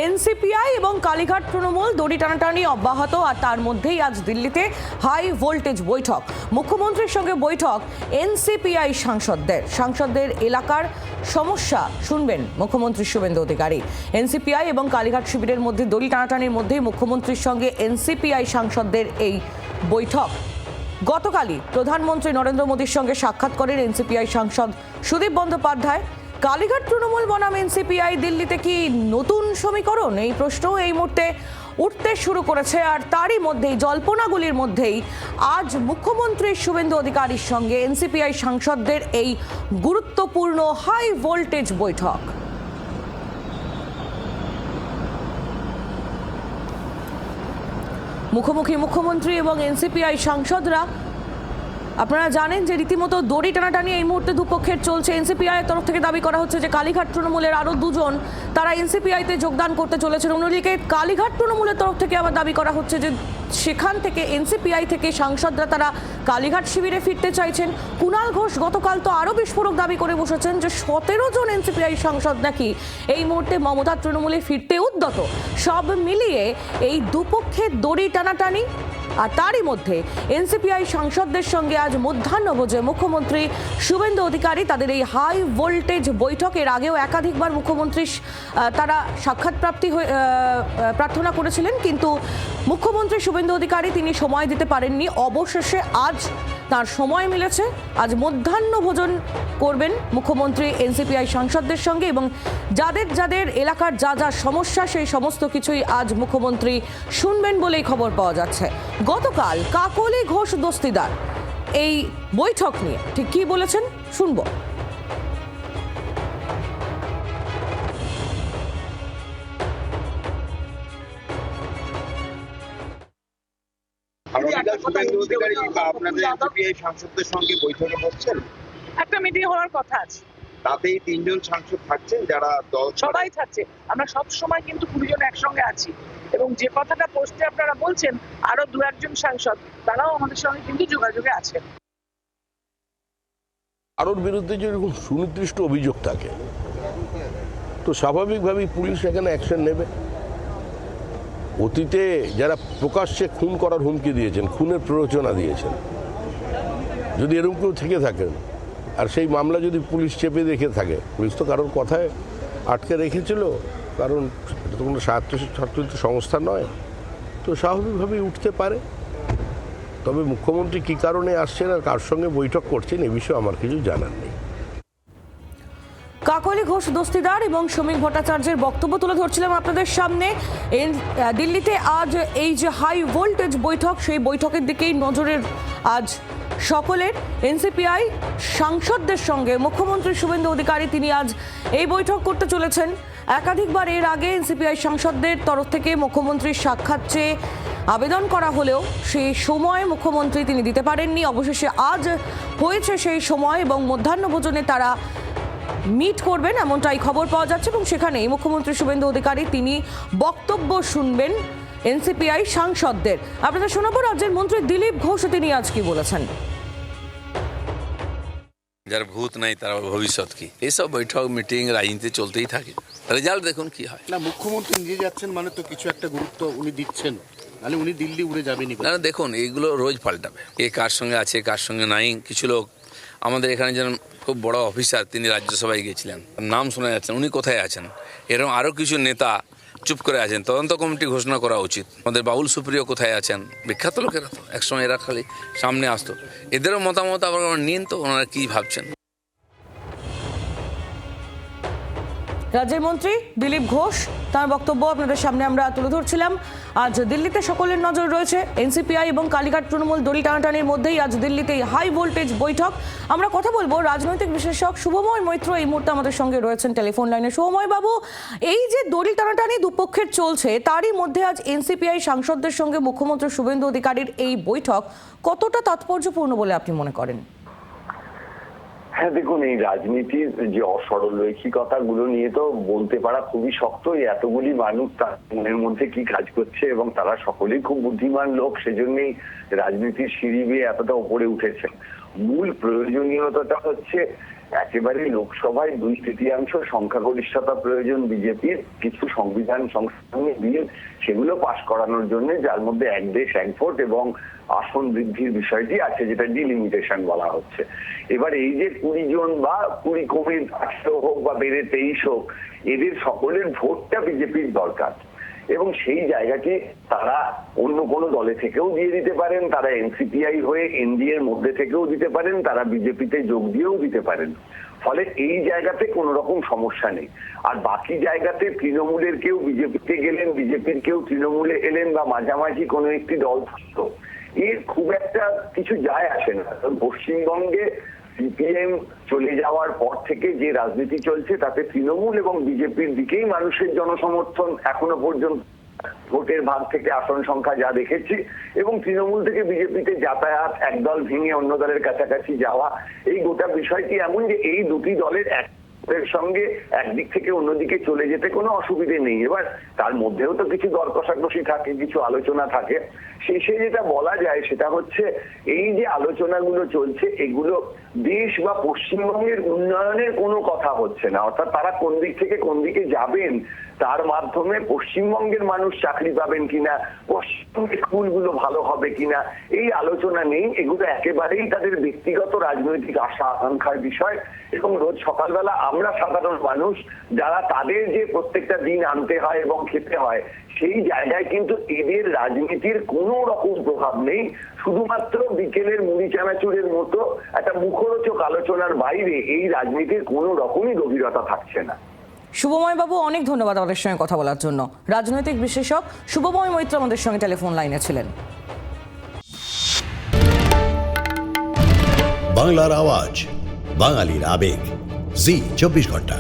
এনসিপিআই এবং কালীঘাট তৃণমূল দড়ি টানাটানি অব্যাহত, আর তার মধ্যেই আজ দিল্লিতে হাই ভোল্টেজ বৈঠক। মুখ্যমন্ত্রীর সঙ্গে বৈঠক এনসিপিআই সাংসদদের এলাকার সমস্যা শুনবেন মুখ্যমন্ত্রী শুভেন্দু অধিকারী। এনসিপিআই এবং কালীঘাট শিবিরের মধ্যে দড়ি টানাটানির মধ্যেই মুখ্যমন্ত্রীর সঙ্গে এনসিপিআই সাংসদদের এই বৈঠক। গতকালই প্রধানমন্ত্রী নরেন্দ্র মোদীর সঙ্গে সাক্ষাৎ করেন এনসিপিআই সাংসদ সুদীপ বন্দ্যোপাধ্যায়। কালীঘাট তৃণমূল বনাম এনসিপিআই দিল্লিতে কি নতুন সমীকরণ, এই প্রশ্ন এই মুহূর্তে উঠতে শুরু করেছে। আর তারই মধ্যেই জল্পনাগুলির মধ্যেই আজ মুখ্যমন্ত্রী শুভেন্দু অধিকারীর সঙ্গে এনসিপিআই সাংসদদের এই গুরুত্বপূর্ণ হাই ভোল্টেজ বৈঠক। মুখোমুখি মুখ্যমন্ত্রী এবং এনসিপিআই সাংসদরা। আপনারা জানেন যে রীতিমতো দড়ি টানাটানি এই মুহূর্তে দুপক্ষের চলছে। এনসিপিআই এর তরফ থেকে দাবি করা হচ্ছে যে কালীঘাট তৃণমূলের আরও দুজন তারা এনসিপিআইতে যোগদান করতে চলেছেন। অন্যদিকে কালীঘাট তৃণমূলের তরফ থেকে আবার দাবি করা হচ্ছে যে সেখান থেকে এনসিপিআই থেকে সাংসদরা তারা কালীঘাট শিবিরে ফিরতে চাইছেন। কুণাল ঘোষ গতকাল তো আরও বিস্ফোরক দাবি করে বসেছেন যে 17 জন এনসিপিআই সাংসদ নাকি এই মুহূর্তে মমতার তৃণমূলে ফিরতে উদ্যত। সব মিলিয়ে এই দুপক্ষের দড়ি টানাটানি, আর তারই মধ্যে এনসিপিআই সাংসদদের সঙ্গে আজ মধ্যাহ্নভোজে মুখ্যমন্ত্রী শুভেন্দু অধিকারী তাদের এই হাই ভোল্টেজ বৈঠকের আগেও একাধিকবার মুখ্যমন্ত্রী তারা সাক্ষাৎ প্রার্থনা করেছিলেন, কিন্তু মুখ্যমন্ত্রী শুভেন্দু অধিকারী তিনি সময় দিতে পারেননি। অবশেষে আজ তার সময় মিলেছে। আজ মধ্যাহ্নভোজন করবেন মুখ্যমন্ত্রী এনসিপিআই সাংসদদের সঙ্গে, এবং যাদের যাদের এলাকার যা যা সমস্যা সেই সমস্ত কিছুই আজ মুখ্যমন্ত্রী শুনবেন বলেই খবর পাওয়া যাচ্ছে। গতকাল কাকলি ঘোষ দস্তিদার এই বৈঠক নিয়ে ঠিক কী বলেছেন শুনব। সাংসদদের সঙ্গে বৈঠকে বসছেন, একটা মিটিং হওয়ার কথা আছে, তাতেই 3 জন সাংসদ থাকছেন যারা দল সবাই থাকছে। আমরা সব সময় কিন্তু 20 জন একসঙ্গে আছি, এবং যে কথাটা পোস্টে আপনারা বলছেন আরো 2-1 জন সাংসদ তারাও আমাদের সঙ্গে কিন্তু যোগাযোগে আছেন। কারোর বিরুদ্ধে যদি সুনির্দিষ্ট অভিযোগ থাকে তো স্বাভাবিকভাবেই পুলিশ এখানে অ্যাকশন নেবে। অতীতে যারা প্রকাশ্যে খুন করার হুমকি দিয়েছেন, খুনের প্ররোচনা দিয়েছেন, যদি এরকম কেউ থেকে থাকেন আর সেই মামলা যদি পুলিশ চেপে রেখে থাকে, পুলিশ তো কারোর কথায় আটকে রেখেছিল, কারণ এটা তো কোনো স্বায়ত্তশাসিত সংস্থা নয়, তো স্বাভাবিকভাবেই উঠতে পারে। তবে মুখ্যমন্ত্রী কী কারণে আসছেন আর কার সঙ্গে বৈঠক করছেন এ বিষয়ে আমার কিছু জানার নেই। কাকলি ঘোষ দস্তিদার এবং শ্রমিক ভট্টাচার্যের বক্তব্য তুলে ধরছিলাম আপনাদের সামনে। দিল্লিতে আজ এই যে হাই ভোল্টেজ বৈঠক, সেই বৈঠকের দিকেই নজরের আজ সকলের। এনসিপিআই সাংসদদের সঙ্গে মুখ্যমন্ত্রী শুভেন্দু অধিকারী তিনি আজ এই বৈঠক করতে চলেছেন। একাধিকবার এর আগে এনসিপিআই সাংসদদের তরফ থেকে মুখ্যমন্ত্রীর সাক্ষাৎ চেয়ে আবেদন করা হলেও সেই সময় মুখ্যমন্ত্রী তিনি দিতে পারেননি। অবশেষে আজ হয়েছে সেই সময়, এবং মধ্যাহ্নভোজনে তারা মিট করবেন এমনটাই খবর পাওয়া যাচ্ছে, এবং সেখানেই মুখ্যমন্ত্রী শুভেন্দু অধিকারী তিনি বক্তব্য শুনবেন এনসিপিআই সাংসদদের। আপনাদের শোনাবো রাজ্যের মন্ত্রী দিলীপ ঘোষ তিনি আজ কি বলেছেন। যার ভূত নাই তার ভবিষ্যৎ কি, এইসব বৈঠক মিটিং রাজনীতি চলতেই থাকে। রেজাল্ট দেখুন কি হয়। না, মুখ্যমন্ত্রী নিজে যাচ্ছেন মানে তো কিছু একটা গুরুত্ব উনি দিচ্ছেন, নাহলে উনি দিল্লি উড়ে যাবেনই না। দেখুন এইগুলো রোজ পাল্টাবে, কে কার সঙ্গে আছে কার সঙ্গে নাই। কিছু লোক আমাদের এখানে যেন খুব বড় অফিসার, তিনি রাজ্যসভায় গিয়েছিলেন, নাম শোনা যাচ্ছেন, উনি কোথায় আছেন। এরকম আরও কিছু নেতা চুপ করে আছেন, তদন্ত কমিটি ঘোষণা করা উচিত। আমাদের বাউল সুপ্রিয় কোথায় আছেন, বিখ্যাত লোকেরা তো একসময় এরা খালি সামনে আসতো, এদেরও মতামত আবার নিন তো ওনারা কী ভাবছেন। রাজ্যের মন্ত্রী দিলীপ ঘোষ তার বক্তব্য আপনাদের সামনে আমরা তুলে ধরছিলাম। আজ দিল্লিতে সকলের নজর রয়েছে এনসিপিআই এবং কালীঘাট তৃণমূল দড়ি টানাটানির মধ্যেই আজ দিল্লিতে হাই ভোল্টেজ বৈঠক। আমরা কথা বলবো রাজনৈতিক বিশ্লেষক শুভময় মৈত্র এই মুহূর্তে আমাদের সঙ্গে রয়েছেন টেলিফোন লাইনে। শুভময় বাবু, এই যে দড়ি টানাটানি দুপক্ষের চলছে, তারই মধ্যে আজ এনসিপিআই সাংসদদের সঙ্গে মুখ্যমন্ত্রী শুভেন্দু অধিকারীর এই বৈঠক কতটা তাৎপর্যপূর্ণ বলে আপনি মনে করেন? হ্যাঁ, দেখুন, এই রাজনীতির যে অসরলরৈখিকতাগুলো নিয়ে তো বলতে পারা খুবই শক্ত। এতগুলি মানুষ তার মনের মধ্যে কি কাজ করছে, এবং তারা সকলেই খুব বুদ্ধিমান লোক, সেজন্যই রাজনীতির সিঁড়ি বেয়ে এতটা উপরে উঠেছে। মূল প্রয়োজনীয়তাটা হচ্ছে একেবারে লোকসভায় 2/3 সংখ্যাগরিষ্ঠতা প্রয়োজন বিজেপির কিছু সংবিধান সংশোধনী বিল, সেগুলো পাশ করানোর জন্য, যার মধ্যে এক দেশ এক ভোট এবং আসন বৃদ্ধির বিষয়টি আছে, যেটা ডিলিমিটেশন বলা হচ্ছে। এবার এই যে 20 জন বা 20 কমে 18 হোক বা বেড়ে 23 হোক, এদের সকলের ভোটটা বিজেপির দরকার এবং সেই জায়গাটি তারা অন্য কোনো দলে থেকেও দিয়ে দিতে পারেন, তারা এনসিপিআই হয়ে এনডিএর মধ্যে থেকেও দিতে পারেন, তারা বিজেপিতে যোগ দিয়েও দিতে পারেন। ফলে এই জায়গাতে কোনো রকম সমস্যা নেই। আর বাকি জায়গাতে তৃণমূলের কেউ বিজেপিতে গেলেন, বিজেপির কেউ তৃণমূলে এলেন বা মাঝামাঝি কোনো একটি দল থাকতো, এর খুব একটা কিছু যায় আসে না। কারণ পশ্চিমবঙ্গে সিপিএম চলে যাওয়ার পর থেকে যে রাজনীতি চলছে তাতে তৃণমূল এবং বিজেপির দিকেই মানুষের জনসমর্থন এখনো পর্যন্ত, ভোটের ভাগ থেকে আসন সংখ্যা যা দেখেছি, এবং তৃণমূল থেকে বিজেপিতে যাতায়াত, এক দল ভেঙে অন্য দলের কাছাকাছি যাওয়া, এই গোটা বিষয়টি এমন যে এই দুটি দলের এর সঙ্গে একদিক থেকে অন্যদিকে চলে যেতে কোনো অসুবিধে নেই। এবার তার মধ্যেও তো কিছু দর কষাকষি থাকে, কিছু আলোচনা থাকে। শেষে যেটা বলা যায় সেটা হচ্ছে এই যে আলোচনাগুলো চলছে, এগুলো দেশ বা পশ্চিমবঙ্গের উন্নয়নের কোনো কথা হচ্ছে না। অর্থাৎ তারা কোন দিক থেকে কোন দিকে যাবেন, তার মাধ্যমে পশ্চিমবঙ্গের মানুষ চাকরি পাবেন কিনা, পশ্চিমবঙ্গের স্কুলগুলো ভালো হবে কিনা, এই আলোচনা নেই। এগুলো একেবারেই তাদের ব্যক্তিগত রাজনৈতিক আশা আকাঙ্ক্ষার বিষয়। এবং রোজ সকালবেলা আমরা সাধারণ মানুষ যারা তাদের যে প্রত্যেকটা দিন আনতে হয় এবং খেতে হয়, সেই জায়গায় কিন্তু এদের রাজনীতির কোনো রকম প্রভাব নেই। শুধুমাত্র বিকেলের মুড়ি চানাচুরের মতো একটা মুখরোচক আলোচনার বাইরে এই রাজনীতির কোনো রকমই গভীরতা থাকছে না। শুভময় বাবু, অনেক ধন্যবাদ আমাদের সঙ্গে কথা বলার জন্য। রাজনৈতিক বিশ্লেষক শুভময় মৈত্র আমাদের সঙ্গে টেলিফোন লাইনে ছিলেন। বাংলার আওয়াজ, বাঙালির আবেগ, জি 24 ঘন্টা।